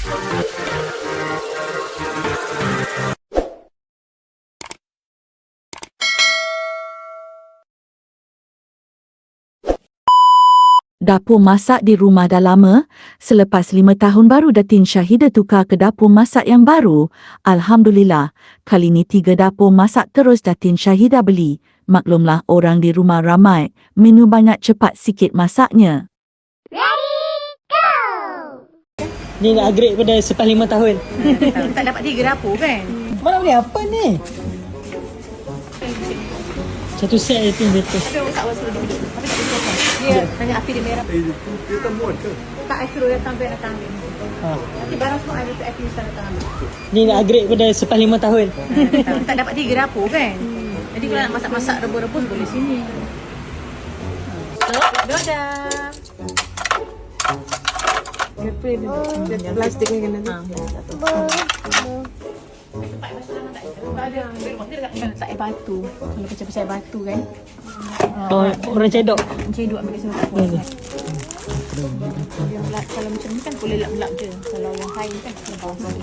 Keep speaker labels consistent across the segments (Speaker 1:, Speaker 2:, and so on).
Speaker 1: Dapur masak di rumah dah lama. Selepas 5 tahun baru Datin Syahidah tukar ke dapur masak yang baru. Alhamdulillah, kali ni 3 dapur masak terus Datin Syahidah beli. Maklumlah orang di rumah ramai, menu banyak cepat sikit masaknya.
Speaker 2: Ni nak upgrade pada selepas 5 tahun.
Speaker 3: Tak dapat 3 dapur kan?
Speaker 2: Mana boleh apa ni? Satu set je tu betul.
Speaker 3: Ada orang tak awal suruh duduk. Tapi tak boleh potong. Dia tanya api dia merah. Dia tak muat ke? Tak, I suruh datang biar datang ambil. Nanti barang semua I letak api ustaz datang ambil.
Speaker 2: Ni nak upgrade pada selepas 5 tahun.
Speaker 3: Tak dapat 3 dapur kan? Jadi kalau nak masak-masak rebus-rebus boleh sini. So, dadah.
Speaker 4: Plastik ni kena tu.
Speaker 3: Tak ada. Dia letak air batu. Kalau pecah-pecah air batu kan.
Speaker 2: Oh, orang cedok.
Speaker 3: Cedok ambil kat sini. Yang kalau macam ni kan boleh lap-lap je. Kalau yang kain kan kena bawah.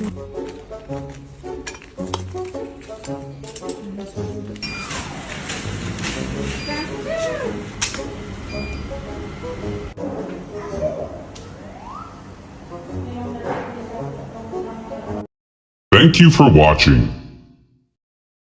Speaker 5: Thank you for watching.